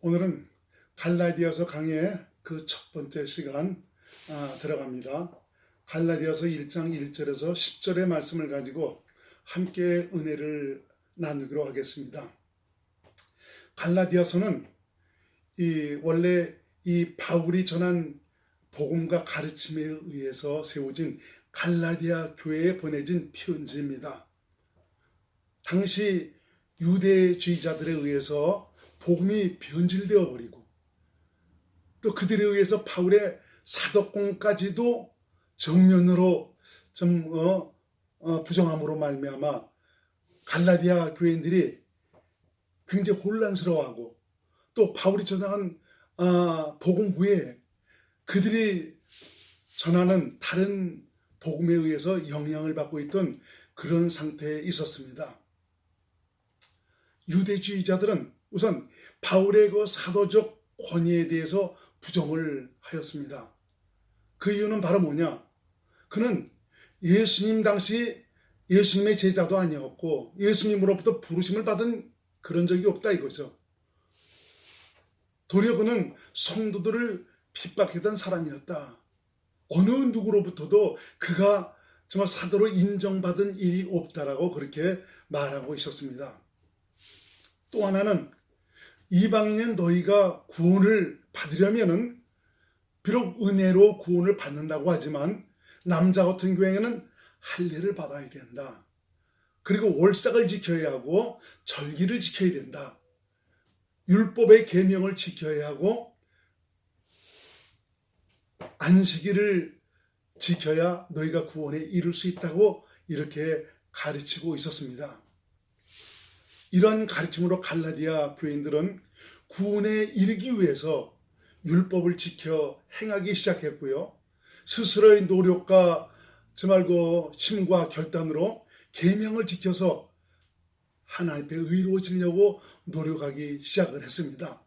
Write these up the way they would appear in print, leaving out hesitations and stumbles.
오늘은 갈라디아서 강의 그 첫 번째 시간 들어갑니다. 갈라디아서 1장 1절에서 10절의 말씀을 가지고 함께 은혜를 나누기로 하겠습니다. 갈라디아서는 원래 이 바울이 전한 복음과 가르침에 의해서 세워진 갈라디아 교회에 보내진 편지입니다. 당시 유대주의자들에 의해서 복음이 변질되어 버리고 또 그들에 의해서 바울의 사도권까지도 정면으로 부정함으로 말미암아 갈라디아 교인들이 굉장히 혼란스러워하고 또 바울이 전한 복음 외에 그들이 전하는 다른 복음에 의해서 영향을 받고 있던 그런 상태에 있었습니다. 유대주의자들은 우선 바울의 그 사도적 권위에 대해서 부정을 하였습니다. 그 이유는 바로 뭐냐? 그는 예수님 당시 예수님의 제자도 아니었고 예수님으로부터 부르심을 받은 그런 적이 없다 이거죠. 도리어 그는 성도들을 핍박했던 사람이었다. 어느 누구로부터도 그가 정말 사도로 인정받은 일이 없다라고 그렇게 말하고 있었습니다. 또 하나는 이방인인 너희가 구원을 받으려면은 비록 은혜로 구원을 받는다고 하지만 남자 같은 경우에는 할례를 받아야 된다. 그리고 월삭을 지켜야 하고 절기를 지켜야 된다. 율법의 계명을 지켜야 하고 안식일을 지켜야 너희가 구원에 이룰 수 있다고 이렇게 가르치고 있었습니다. 이런 가르침으로 갈라디아 교인들은 구원에 이르기 위해서 율법을 지켜 행하기 시작했고요. 스스로의 노력과 정말 그 힘과 결단으로 계명을 지켜서 하나님 앞에 의로워지려고 노력하기 시작을 했습니다.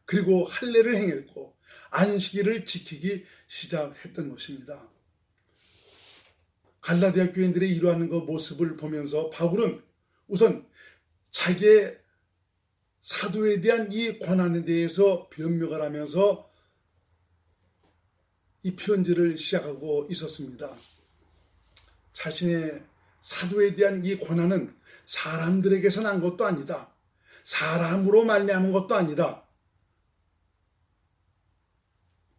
그리고 할례를 행했고 안식일을 지키기 시작했던 것입니다. 갈라디아 교인들의 이러한 그 모습을 보면서 바울은 우선 자기의 사도에 대한 이 권한에 대해서 변명을 하면서 이 편지를 시작하고 있었습니다. 자신의 사도에 대한 이 권한은 사람들에게서 난 것도 아니다. 사람으로 말미암은 것도 아니다.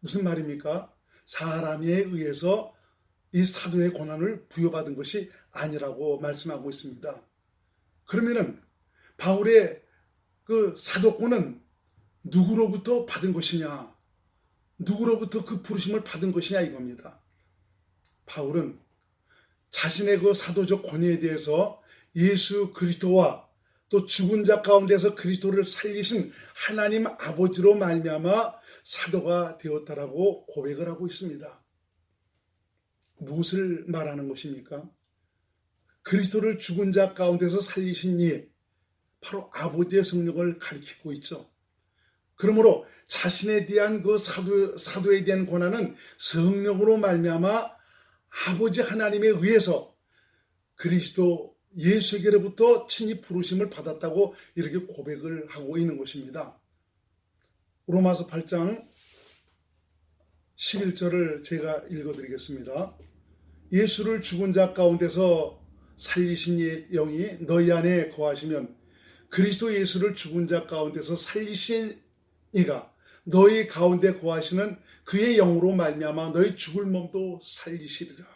무슨 말입니까? 사람에 의해서 이 사도의 권한을 부여받은 것이 아니라고 말씀하고 있습니다. 그러면은 바울의 그 사도권은 누구로부터 받은 것이냐? 누구로부터 그 부르심을 받은 것이냐 이겁니다. 바울은 자신의 그 사도적 권위에 대해서 예수 그리스도와 또 죽은 자 가운데서 그리스도를 살리신 하나님 아버지로 말미암아 사도가 되었다라고 고백을 하고 있습니다. 무엇을 말하는 것입니까? 그리스도를 죽은 자 가운데서 살리신 이 바로 아버지의 성령을 가리키고 있죠. 그러므로 자신에 대한 그 사도에 대한 권한은 성령으로 말미암아 아버지 하나님에 의해서 그리스도 예수에게로부터 친히 부르심을 받았다고 이렇게 고백을 하고 있는 것입니다. 로마서 8장 11절을 제가 읽어드리겠습니다. 예수를 죽은 자 가운데서 살리신 영이 너희 안에 거하시면 그리스도 예수를 죽은 자 가운데서 살리신 이가 너희 가운데 거하시는 그의 영으로 말미암아 너희 죽을 몸도 살리시리라.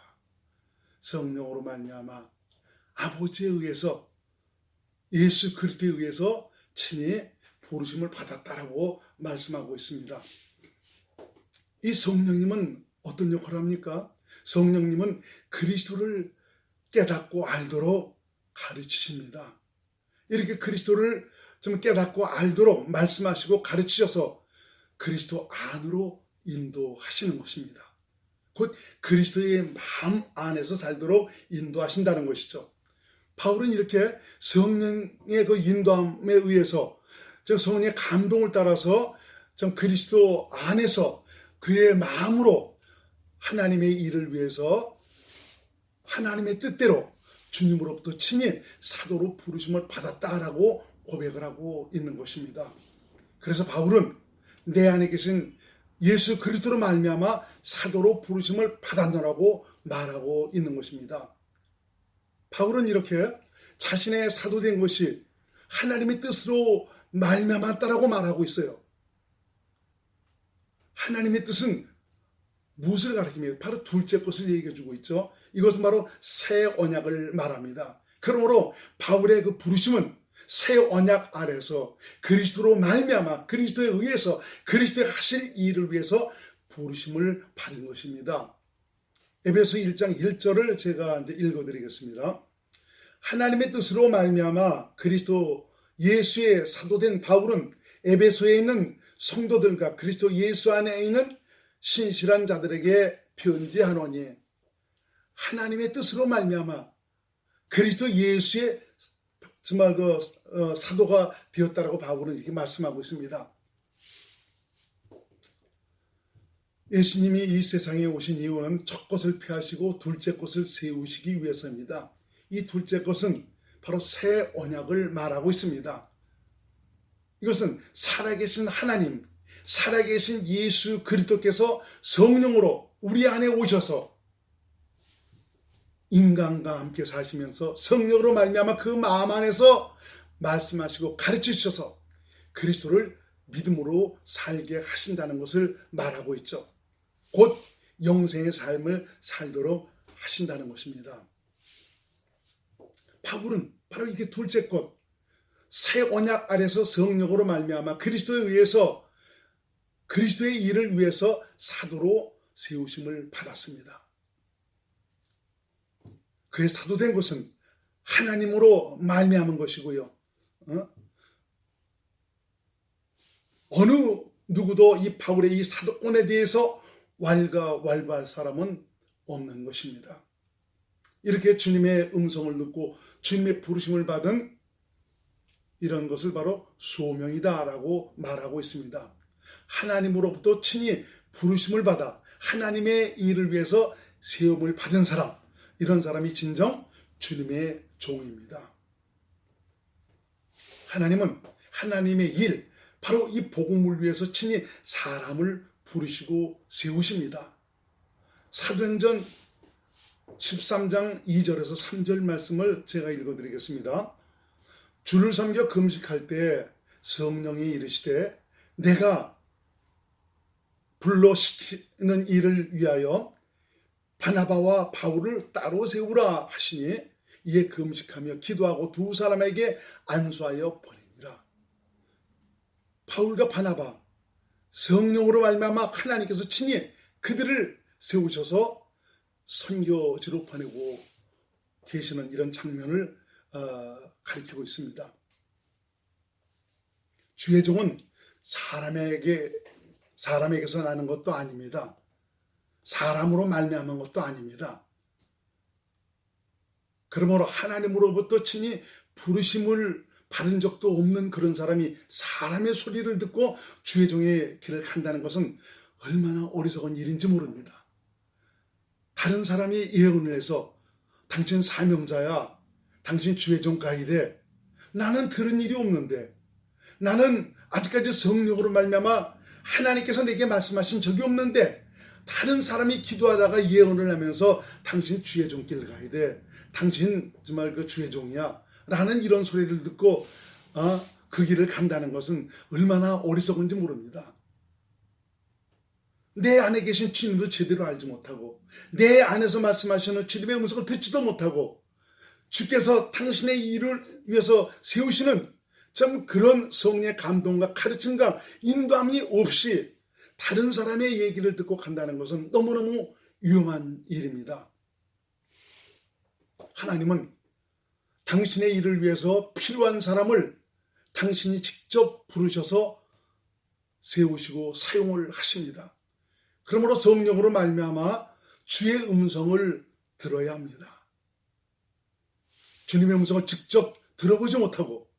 성령으로 말미암아 아버지에 의해서 예수 그리스도에 의해서 친히 부르심을 받았다라고 말씀하고 있습니다. 이 성령님은 어떤 역할을 합니까? 성령님은 그리스도를 깨닫고 알도록 가르치십니다. 이렇게 그리스도를 좀 깨닫고 알도록 말씀하시고 가르치셔서 그리스도 안으로 인도하시는 것입니다. 곧 그리스도의 마음 안에서 살도록 인도하신다는 것이죠. 바울은 이렇게 성령의 그 인도함에 의해서 성령의 감동을 따라서 좀 그리스도 안에서 그의 마음으로 하나님의 일을 위해서 하나님의 뜻대로 주님으로부터 친히 사도로 부르심을 받았다라고 고백을 하고 있는 것입니다. 그래서 바울은 내 안에 계신 예수 그리스도로 말미암아 사도로 부르심을 받았노라고 말하고 있는 것입니다. 바울은 이렇게 자신의 사도된 것이 하나님의 뜻으로 말미암았다라고 말하고 있어요. 하나님의 뜻은 무엇을 가리킵니까? 바로 둘째 것을 얘기해 주고 있죠. 이것은 바로 새 언약을 말합니다. 그러므로 바울의 그 부르심은 새 언약 아래서 그리스도로 말미암아 그리스도에 의해서 그리스도의 하실 일을 위해서 부르심을 받은 것입니다. 에베소 1장 1절을 제가 이제 읽어드리겠습니다. 하나님의 뜻으로 말미암아 그리스도 예수의 사도된 바울은 에베소에 있는 성도들과 그리스도 예수 안에 있는 신실한 자들에게 편지하노니 하나님의 뜻으로 말미암아 그리스도 예수의 정말 사도가 되었다라고 바울은 이렇게 말씀하고 있습니다. 예수님이 이 세상에 오신 이유는 첫 것을 폐하시고 둘째 것을 세우시기 위해서입니다. 이 둘째 것은 바로 새 언약을 말하고 있습니다. 이것은 살아계신 하나님, 살아계신 예수 그리스도께서 성령으로 우리 안에 오셔서 인간과 함께 사시면서 성령으로 말미암아 그 마음 안에서 말씀하시고 가르치셔서 그리스도를 믿음으로 살게 하신다는 것을 말하고 있죠. 곧 영생의 삶을 살도록 하신다는 것입니다. 바울은 바로 이게 둘째 것, 새 언약 아래서 성령으로 말미암아 그리스도에 의해서 그리스도의 일을 위해서 사도로 세우심을 받았습니다. 그의 사도된 것은 하나님으로 말미암은 것이고요. 어느 누구도 이 바울의 이 사도권에 대해서 왈가왈부할 사람은 없는 것입니다. 이렇게 주님의 음성을 듣고 주님의 부르심을 받은 이런 것을 바로 소명이다라고 말하고 있습니다. 하나님으로부터 친히 부르심을 받아 하나님의 일을 위해서 세움을 받은 사람, 이런 사람이 진정 주님의 종입니다. 하나님은 하나님의 일, 바로 이 복음을 위해서 친히 사람을 부르시고 세우십니다. 사도행전 13장 2절에서 3절 말씀을 제가 읽어드리겠습니다. 주를 섬겨 금식할 때 성령이 이르시되 내가 불러시키는 일을 위하여 바나바와 바울을 따로 세우라 하시니 이에 금식하며 기도하고 두 사람에게 안수하여 보내니라. 바울과 바나바, 성령으로 말미암아 하나님께서 친히 그들을 세우셔서 선교지로 보내고 계시는 이런 장면을 가리키고 있습니다. 주의 종은 사람에게서 나는 것도 아닙니다. 사람으로 말미암은 것도 아닙니다. 그러므로 하나님으로부터 친히 부르심을 받은 적도 없는 그런 사람이 사람의 소리를 듣고 주의 종의 길을 간다는 것은 얼마나 어리석은 일인지 모릅니다. 다른 사람이 예언을 해서 당신 사명자야, 당신 주의 종 가이되 나는 들은 일이 없는데, 나는 아직까지 성령으로 말미암아 하나님께서 내게 말씀하신 적이 없는데, 다른 사람이 기도하다가 예언을 하면서 당신 주의 종길 가이되 당신 정말 그 주의 종이야 라는 이런 소리를 듣고 그 길을 간다는 것은 얼마나 어리석은지 모릅니다. 내 안에 계신 주님도 제대로 알지 못하고 내 안에서 말씀하시는 주님의 음성을 듣지도 못하고 주께서 당신의 일을 위해서 세우시는 참 그런 성령의 감동과 가르침과 인도함이 없이 다른 사람의 얘기를 듣고 간다는 것은 너무너무 위험한 일입니다. 하나님은 당신의 일을 위해서 필요한 사람을 당신이 직접 부르셔서 세우시고 사용을 하십니다. 그러므로 성령으로 말미암아 주의 음성을 들어야 합니다. 주님의 음성을 직접 들어보지 못하고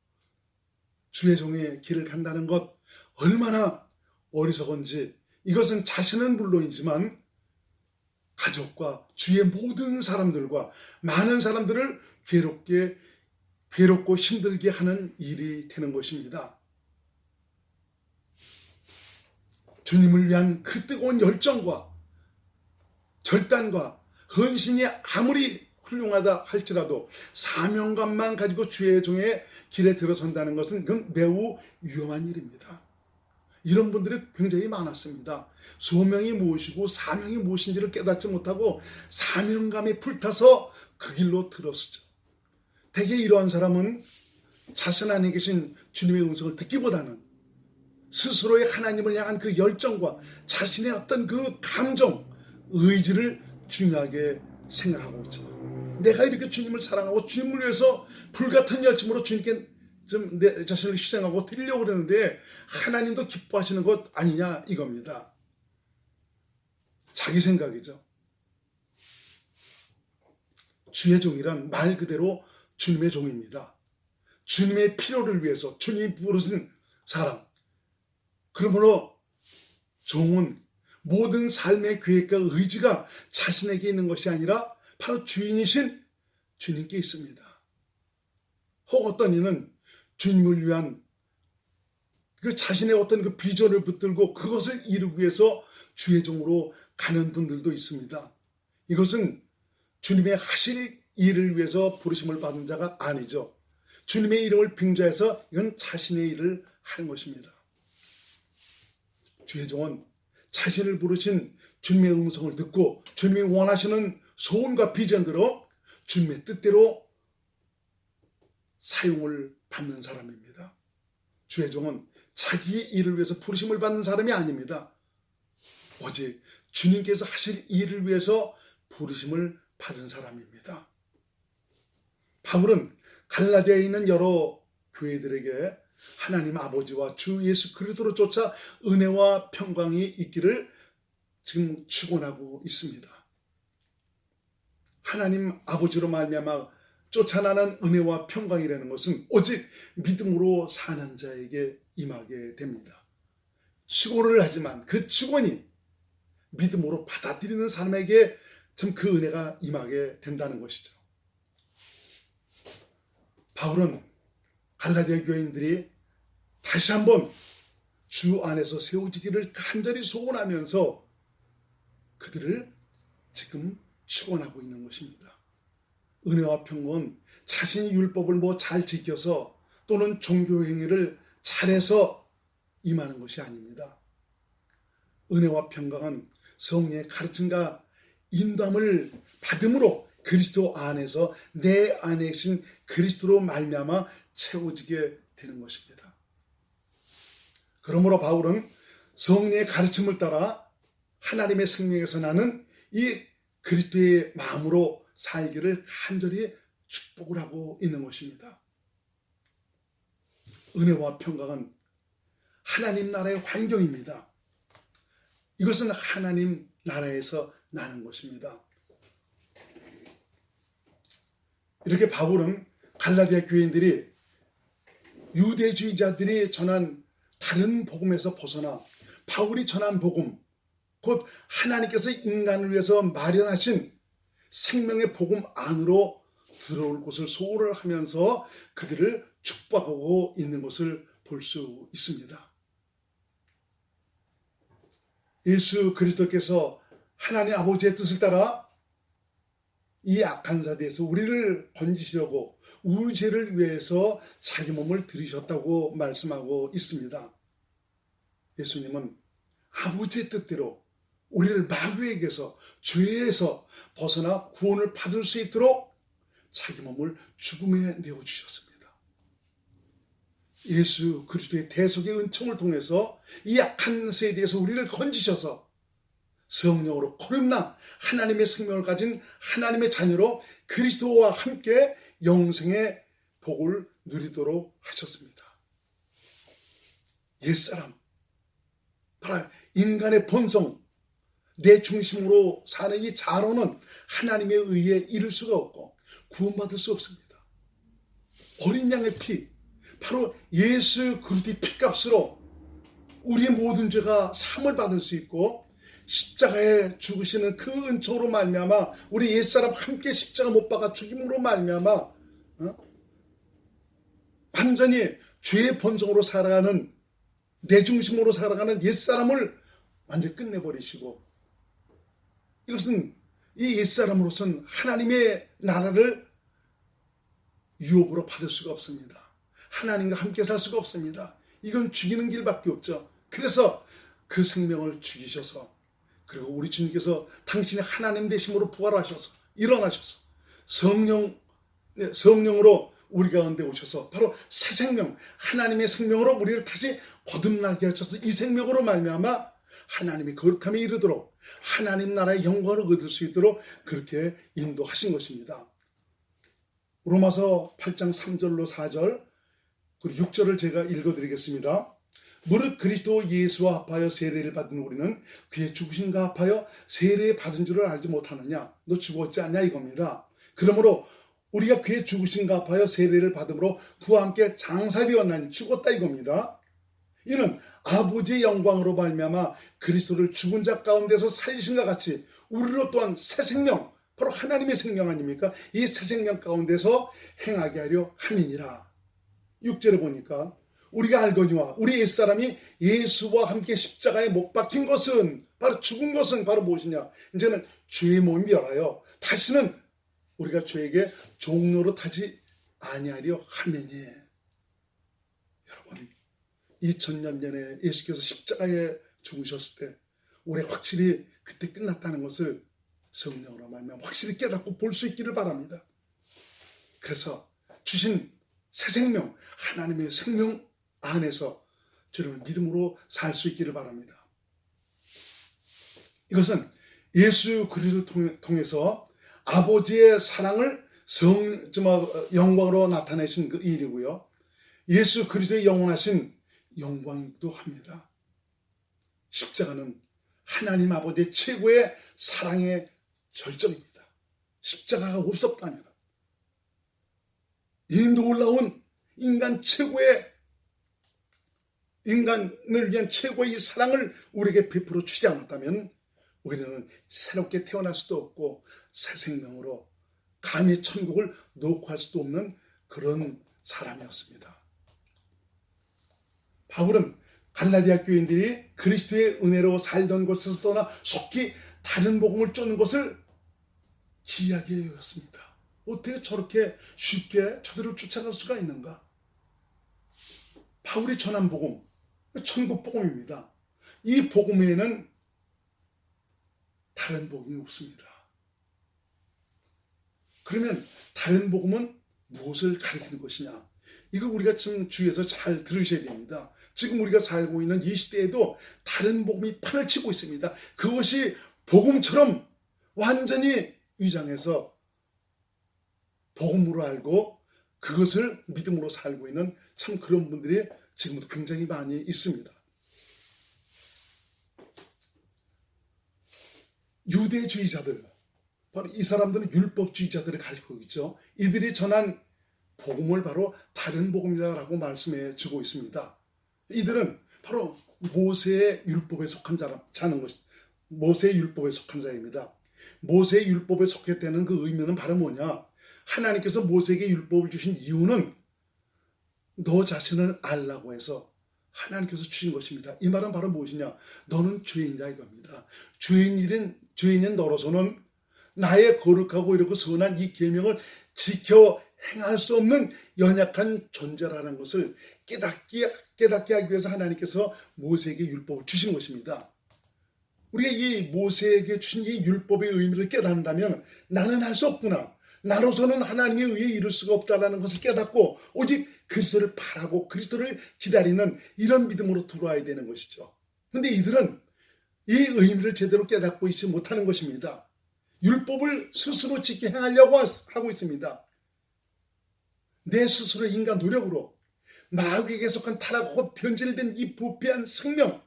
주의 종의 길을 간다는 것 얼마나 어리석은지, 이것은 자신은 물론이지만 가족과 주의 모든 사람들과 많은 사람들을 괴롭고 힘들게 하는 일이 되는 것입니다. 주님을 위한 그 뜨거운 열정과 결단과 헌신이 아무리 훌륭하다 할지라도 사명감만 가지고 주의 종의 길에 들어선다는 것은 그건 매우 위험한 일입니다. 이런 분들이 굉장히 많았습니다. 소명이 무엇이고 사명이 무엇인지를 깨닫지 못하고 사명감에 불타서 그 길로 들어서죠. 대개 이러한 사람은 자신 안에 계신 주님의 음성을 듣기보다는 스스로의 하나님을 향한 그 열정과 자신의 어떤 그 감정, 의지를 중요하게 생각하고 있죠. 내가 이렇게 주님을 사랑하고 주님을 위해서 불같은 열정으로 주님께 좀 내 자신을 희생하고 드리려고 그러는데 하나님도 기뻐하시는 것 아니냐 이겁니다. 자기 생각이죠. 주의 종이란 말 그대로 주님의 종입니다. 주님의 필요를 위해서 주님이 부르신 사람. 그러므로 종은 모든 삶의 계획과 의지가 자신에게 있는 것이 아니라 바로 주인이신 주님께 있습니다. 혹 어떤 이는 주님을 위한 그 자신의 어떤 그 비전을 붙들고 그것을 이루기 위해서 주의 종으로 가는 분들도 있습니다. 이것은 주님의 하실 일을 위해서 부르심을 받은 자가 아니죠. 주님의 이름을 빙자해서 이건 자신의 일을 하는 것입니다. 주의 종은 자신을 부르신 주님의 음성을 듣고 주님이 원하시는 소원과 비전대로 주님의 뜻대로 사용을 받는 사람입니다. 주의 종은 자기 일을 위해서 부르심을 받는 사람이 아닙니다. 오직 주님께서 하실 일을 위해서 부르심을 받은 사람입니다. 바울은 갈라디아에 있는 여러 교회들에게 하나님 아버지와 주 예수 그리스도로 쫓아 은혜와 평강이 있기를 지금 축원하고 있습니다. 하나님 아버지로 말미암아 쫓아나는 은혜와 평강이라는 것은 오직 믿음으로 사는 자에게 임하게 됩니다. 축원을 하지만 그 축원이 믿음으로 받아들이는 사람에게 참 그 은혜가 임하게 된다는 것이죠. 바울은 갈라디아 교인들이 다시 한번 주 안에서 세워지기를 간절히 소원하면서 그들을 지금 축원하고 있는 것입니다. 은혜와 평강은 자신이 율법을 잘 지켜서 또는 종교 행위를 잘해서 임하는 것이 아닙니다. 은혜와 평강은 성령의 가르침과 인도함을 받음으로 그리스도 안에서 내 안에 계신 그리스도로 말미암아 채워지게 되는 것입니다. 그러므로 바울은 성령의 가르침을 따라 하나님의 생명에서 나는 이 그리스도의 마음으로 살기를 간절히 축복을 하고 있는 것입니다. 은혜와 평강은 하나님 나라의 환경입니다. 이것은 하나님 나라에서 나는 것입니다. 이렇게 바울은 갈라디아 교인들이 유대주의자들이 전한 다른 복음에서 벗어나 바울이 전한 복음, 곧 하나님께서 인간을 위해서 마련하신 생명의 복음 안으로 들어올 것을 소원을 하면서 그들을 축복하고 있는 것을 볼 수 있습니다. 예수 그리스도께서 하나님 아버지의 뜻을 따라 이 악한 세대에서 우리를 건지시려고 우리 죄를 위해서 자기 몸을 들이셨다고 말씀하고 있습니다. 예수님은 아버지의 뜻대로 우리를 마귀에게서 죄에서 벗어나 구원을 받을 수 있도록 자기 몸을 죽음에 내어주셨습니다. 예수 그리스도의 대속의 은총을 통해서 이 악한 세대에서 우리를 건지셔서 성령으로 거듭나 하나님의 생명을 가진 하나님의 자녀로 그리스도와 함께 영생의 복을 누리도록 하셨습니다. 옛사람, 바로 인간의 본성, 내 중심으로 사는 이 자로는 하나님의 의에 이를 수가 없고 구원받을 수 없습니다. 어린 양의 피, 바로 예수 그리스도의 피값으로 우리의 모든 죄가 사함을 받을 수 있고 십자가에 죽으시는 그 은총으로 말미암아 우리 옛사람 함께 십자가 못 박아 죽임으로 말미암아 완전히 죄의 본성으로 살아가는 내 중심으로 살아가는 옛사람을 완전히 끝내버리시고, 이것은 이 옛사람으로서는 하나님의 나라를 유업으로 받을 수가 없습니다. 하나님과 함께 살 수가 없습니다. 이건 죽이는 길밖에 없죠. 그래서 그 생명을 죽이셔서, 그리고 우리 주님께서 당신의 하나님 되심으로 부활하셔서 일어나셔서 성령으로 우리 가운데 오셔서 바로 새 생명, 하나님의 생명으로 우리를 다시 거듭나게 하셔서 이 생명으로 말미암아 하나님의 거룩함에 이르도록 하나님 나라의 영광을 얻을 수 있도록 그렇게 인도하신 것입니다. 로마서 8장 3절로 4절 그리고 6절을 제가 읽어드리겠습니다. 무릇 그리스도 예수와 합하여 세례를 받은 우리는 그의 죽으심과 합하여 세례 받은 줄을 알지 못하느냐? 너 죽었지 않냐 이겁니다. 그러므로 우리가 그의 죽으심과 합하여 세례를 받음으로 그와 함께 장사되었나니 죽었다 이겁니다. 이는 아버지의 영광으로 말미암아 그리스도를 죽은 자 가운데서 살리신과 같이 우리로 또한 새 생명, 바로 하나님의 생명 아닙니까? 이 새 생명 가운데서 행하게 하려 함이니라. 6절에 보니까 우리가 알거니와 우리 옛사람이 예수와 함께 십자가에 못 박힌 것은, 바로 죽은 것은 바로 무엇이냐? 이제는 죄의 몸이 멸하여 다시는 우리가 죄에게 종로로 타지 아니하려 함이니. 여러분, 2000년 전에 예수께서 십자가에 죽으셨을 때 우리 확실히 그때 끝났다는 것을 성령으로 말미암아 확실히 깨닫고 볼 수 있기를 바랍니다. 그래서 주신 새 생명, 하나님의 생명 안에서 주를 믿음으로 살 수 있기를 바랍니다. 이것은 예수 그리스도를 통해서 아버지의 사랑을 영광으로 나타내신 그 일이고요. 예수 그리스도의 영원하신 영광이기도 합니다. 십자가는 하나님 아버지의 최고의 사랑의 절정입니다. 십자가가 없었다면 인도 올라온 인간을 위한 최고의 이 사랑을 우리에게 베풀어 주지 않았다면 우리는 새롭게 태어날 수도 없고 새 생명으로 감히 천국을 놓고 할 수도 없는 그런 사람이었습니다. 바울은 갈라디아 교인들이 그리스도의 은혜로 살던 곳에서 떠나 속히 다른 복음을 쫓는 것을 기이하게 여겼습니다. 어떻게 저렇게 쉽게 저들을 쫓아갈 수가 있는가? 바울이 전한 복음, 천국 복음입니다. 이 복음 외에는 다른 복음이 없습니다. 그러면 다른 복음은 무엇을 가리키는 것이냐? 이거 우리가 지금 주위에서 잘 들으셔야 됩니다. 지금 우리가 살고 있는 이 시대에도 다른 복음이 판을 치고 있습니다. 그것이 복음처럼 완전히 위장해서 복음으로 알고 그것을 믿음으로 살고 있는 참 그런 분들이 지금도 굉장히 많이 있습니다. 유대주의자들, 바로 이 사람들은 율법주의자들을 가리키고 있죠. 이들이 전한 복음을 바로 다른 복음이다라고 말씀해 주고 있습니다. 이들은 바로 모세의 율법에 속한 모세의 율법에 속한 자입니다. 모세의 율법에 속했다는 그 의미는 바로 뭐냐? 하나님께서 모세에게 율법을 주신 이유는 너 자신을 알라고 해서 하나님께서 주신 것입니다. 이 말은 바로 무엇이냐? 너는 죄인이다 이겁니다. 죄인인 너로서는 나의 거룩하고 이렇고 선한 이 계명을 지켜 행할 수 없는 연약한 존재라는 것을 깨닫게 하기 위해서 하나님께서 모세에게 율법을 주신 것입니다. 우리가 이 모세에게 주신 이 율법의 의미를 깨닫는다면 나는 할 수 없구나. 나로서는 하나님의 의에 이룰 수가 없다는 것을 깨닫고 오직 그리스도를 바라고 그리스도를 기다리는 이런 믿음으로 돌아와야 되는 것이죠. 그런데 이들은 이 의미를 제대로 깨닫고 있지 못하는 것입니다. 율법을 스스로 지켜 행하려고 하고 있습니다. 내 스스로 인간 노력으로 마귀에게 속한 타락하고 변질된 이 부패한 생명,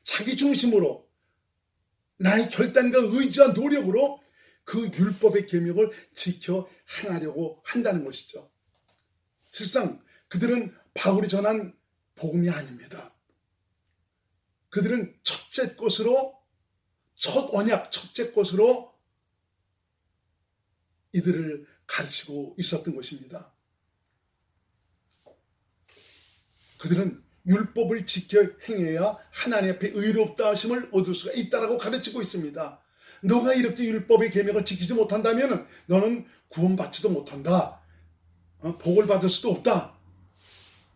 자기 중심으로 나의 결단과 의지와 노력으로 그 율법의 계명을 지켜 행하려고 한다는 것이죠. 실상 그들은 바울이 전한 복음이 아닙니다. 그들은 첫째 것으로 이들을 가르치고 있었던 것입니다. 그들은 율법을 지켜 행해야 하나님 앞에 의롭다 하심을 얻을 수가 있다라고 가르치고 있습니다. 너가 이렇게 율법의 계명을 지키지 못한다면 너는 구원받지도 못한다. 복을 받을 수도 없다.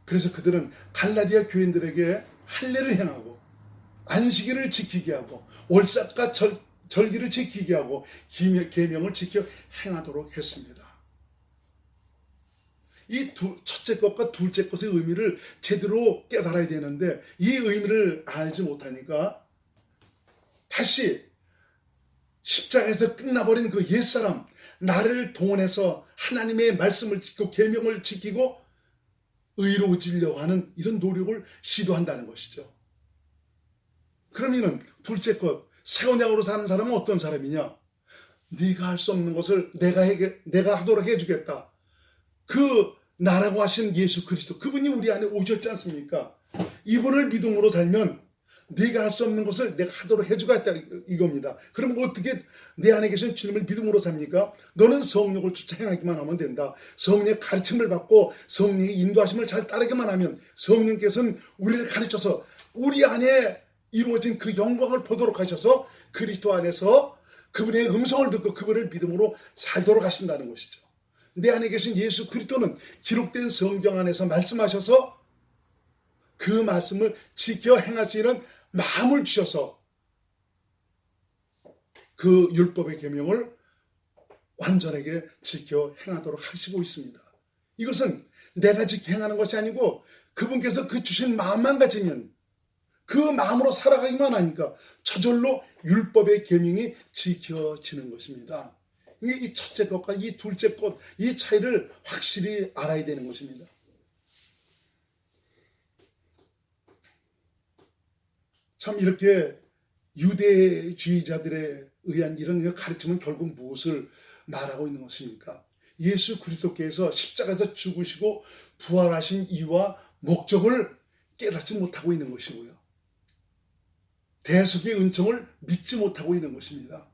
그래서 그들은 갈라디아 교인들에게 할례를 행하고 안식일을 지키게 하고 월삭과 절기를 지키게 하고 계명을 지켜 행하도록 했습니다. 이 첫째 것과 둘째 것의 의미를 제대로 깨달아야 되는데 이 의미를 알지 못하니까 다시 십자가에서 끝나버린 그 옛사람, 나를 동원해서 하나님의 말씀을 지키고 계명을 지키고 의로워지려고 하는 이런 노력을 시도한다는 것이죠. 그러면은 둘째 것, 새 언약으로 사는 사람은 어떤 사람이냐? 네가 할 수 없는 것을 내가 하도록 해주겠다. 그 나라고 하신 예수 그리스도, 그분이 우리 안에 오셨지 않습니까? 이분을 믿음으로 살면 네가 할 수 없는 것을 내가 하도록 해주겠다 이겁니다. 그럼 어떻게 내 안에 계신 주님을 믿음으로 삽니까? 너는 성령을 쫓아 행하기만 하면 된다. 성령의 가르침을 받고 성령의 인도하심을 잘 따르기만 하면 성령께서는 우리를 가르쳐서 우리 안에 이루어진 그 영광을 보도록 하셔서 그리스도 안에서 그분의 음성을 듣고 그분을 믿음으로 살도록 하신다는 것이죠. 내 안에 계신 예수 그리스도는 기록된 성경 안에서 말씀하셔서 그 말씀을 지켜 행할 수 있는 마음을 주셔서 그 율법의 계명을 완전하게 지켜 행하도록 하시고 있습니다. 이것은 내가 지켜 행하는 것이 아니고 그분께서 그 주신 마음만 가지면 그 마음으로 살아가기만 하니까 저절로 율법의 계명이 지켜지는 것입니다. 이 첫째 것과 이 둘째 것, 이 차이를 확실히 알아야 되는 것입니다. 참 이렇게 유대주의자들에 의한 이런 가르침은 결국 무엇을 말하고 있는 것입니까? 예수 그리스도께서 십자가에서 죽으시고 부활하신 이유와 목적을 깨닫지 못하고 있는 것이고요. 대속의 은총을 믿지 못하고 있는 것입니다.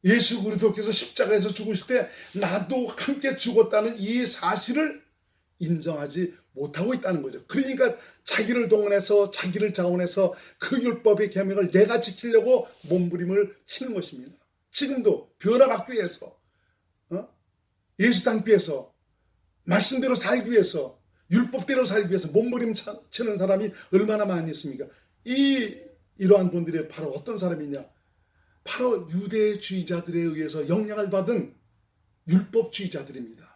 예수 그리스도께서 십자가에서 죽으실 때 나도 함께 죽었다는 이 사실을 인정하지 못하고 있다는 거죠. 그러니까 자기를 동원해서 자기를 자원해서 그 율법의 계명을 내가 지키려고 몸부림을 치는 것입니다. 지금도 변화받기 위해서 예수 닮기 위해서 말씀대로 살기 위해서 율법대로 살기 위해서 몸부림 치는 사람이 얼마나 많이 있습니까? 이러한 분들이 바로 어떤 사람이냐? 바로 유대주의자들에 의해서 영향을 받은 율법주의자들입니다.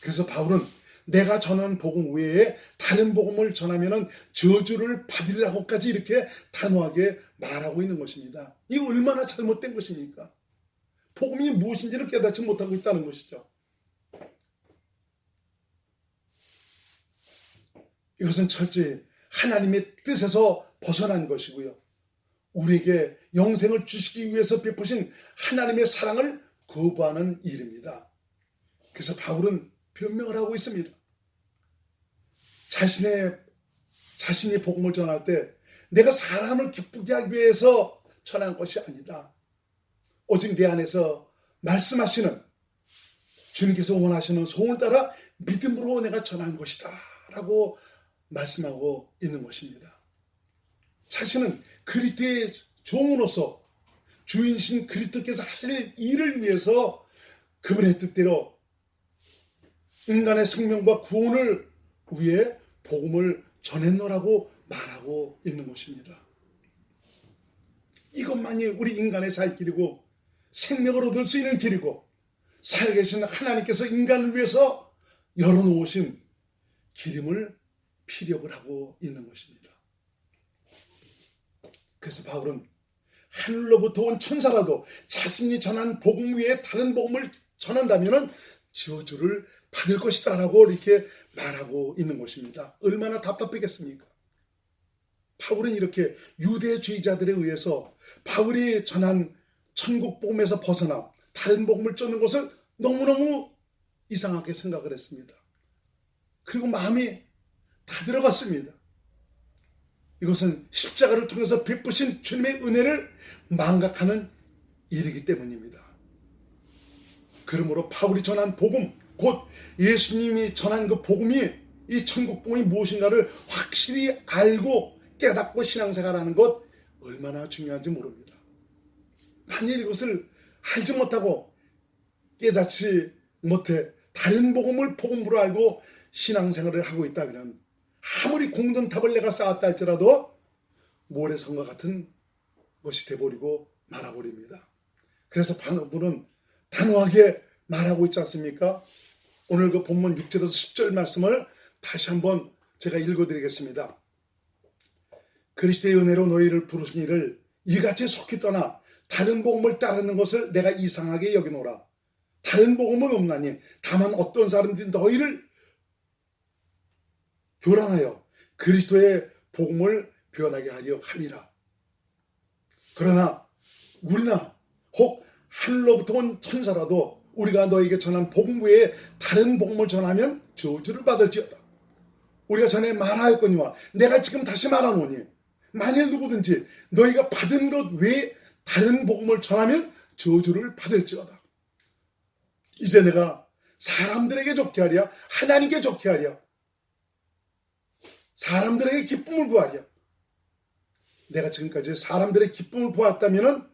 그래서 바울은 내가 전한 복음 외에 다른 복음을 전하면 저주를 받으리라고까지 이렇게 단호하게 말하고 있는 것입니다. 이거 얼마나 잘못된 것입니까? 복음이 무엇인지를 깨닫지 못하고 있다는 것이죠. 이것은 철저히 하나님의 뜻에서 벗어난 것이고요. 우리에게 영생을 주시기 위해서 베푸신 하나님의 사랑을 거부하는 일입니다. 그래서 바울은 변명을 하고 있습니다. 자신이 복음을 전할 때 내가 사람을 기쁘게 하기 위해서 전한 것이 아니다. 오직 내 안에서 말씀하시는 주님께서 원하시는 소원을 따라 믿음으로 내가 전한 것이다 라고 말씀하고 있는 것입니다. 자신은 그리스도의 종으로서 주인신 그리스도께서 할 일을 위해서 그분의 뜻대로 인간의 생명과 구원을 위해 복음을 전했노라고 말하고 있는 것입니다. 이것만이 우리 인간의 살 길이고 생명을 얻을 수 있는 길이고 살아계신 하나님께서 인간을 위해서 열어놓으신 길임을 피력을 하고 있는 것입니다. 그래서 바울은 하늘로부터 온 천사라도 자신이 전한 복음 외에 다른 복음을 전한다면 저주를 받을 것이다 라고 이렇게 말하고 있는 것입니다. 얼마나 답답하겠습니까? 바울은 이렇게 유대주의자들에 의해서 바울이 전한 천국 복음에서 벗어나 다른 복음을 쫓는 것을 너무너무 이상하게 생각을 했습니다. 그리고 마음이 다 들어갔습니다. 이것은 십자가를 통해서 베푸신 주님의 은혜를 망각하는 일이기 때문입니다. 그러므로 바울이 전한 복음, 곧 예수님이 전한 그 복음이 이 천국 복음이 무엇인가를 확실히 알고 깨닫고 신앙생활하는 것 얼마나 중요한지 모릅니다. 만일 이것을 알지 못하고 깨닫지 못해 다른 복음을 복음으로 알고 신앙생활을 하고 있다면 아무리 공든탑을 내가 쌓았다 할지라도 모래성과 같은 것이 돼버리고 말아버립니다. 그래서 바울은 단호하게 말하고 있지 않습니까? 오늘 그 본문 6절에서 10절 말씀을 다시 한번 제가 읽어드리겠습니다. 그리스도의 은혜로 너희를 부르시니를 이같이 속히 떠나 다른 복음을 따르는 것을 내가 이상하게 여기노라. 다른 복음은 없나니 다만 어떤 사람들이 너희를 교란하여 그리스도의 복음을 변하게 하려 함이라. 그러나 우리나 혹 하늘로부터 온 천사라도 우리가 너에게 전한 복음 외에 다른 복음을 전하면 저주를 받을지어다. 우리가 전에 말하였거니와 내가 지금 다시 말하노니 만일 누구든지 너희가 받은 것 외에 다른 복음을 전하면 저주를 받을지어다. 이제 내가 사람들에게 좋게 하랴 하나님께 좋게 하랴 사람들에게 기쁨을 구하랴. 내가 지금까지 사람들의 기쁨을 구했다면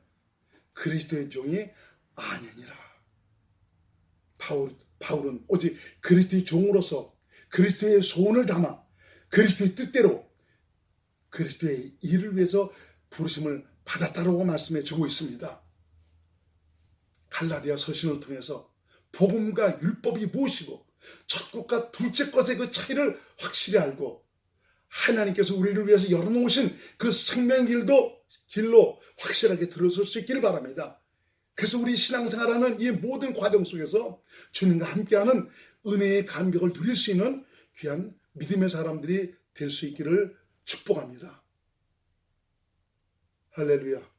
그리스도의 종이 아니니라. 바울은 오직 그리스도의 종으로서 그리스도의 소원을 담아 그리스도의 뜻대로 그리스도의 일을 위해서 부르심을 받았다라고 말씀해 주고 있습니다. 갈라디아 서신을 통해서 복음과 율법이 무엇이고 첫 것과 둘째 것의 그 차이를 확실히 알고 하나님께서 우리를 위해서 열어놓으신 그 생명의 길로 확실하게 들어설 수 있기를 바랍니다. 그래서 우리 신앙생활하는 이 모든 과정 속에서 주님과 함께하는 은혜의 감격을 누릴 수 있는 귀한 믿음의 사람들이 될 수 있기를 축복합니다. 할렐루야.